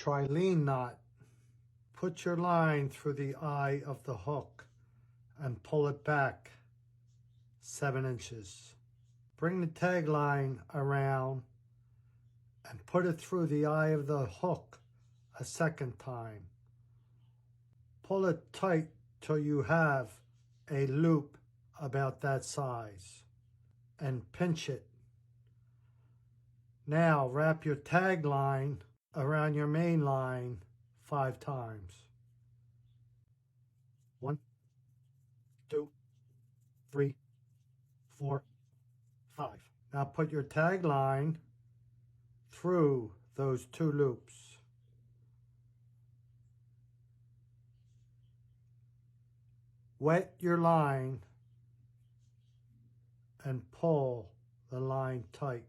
Trilene knot. Put your line through the eye of the hook and pull it back 7 inches. Bring the tag line around and put it through the eye of the hook a second time. Pull it tight till you have a loop about that size and pinch it. Now wrap your tag line around your main line 5 times. 1, 2, 3, 4, 5. Now put your tag line through those 2 loops. Wet your line and pull the line tight.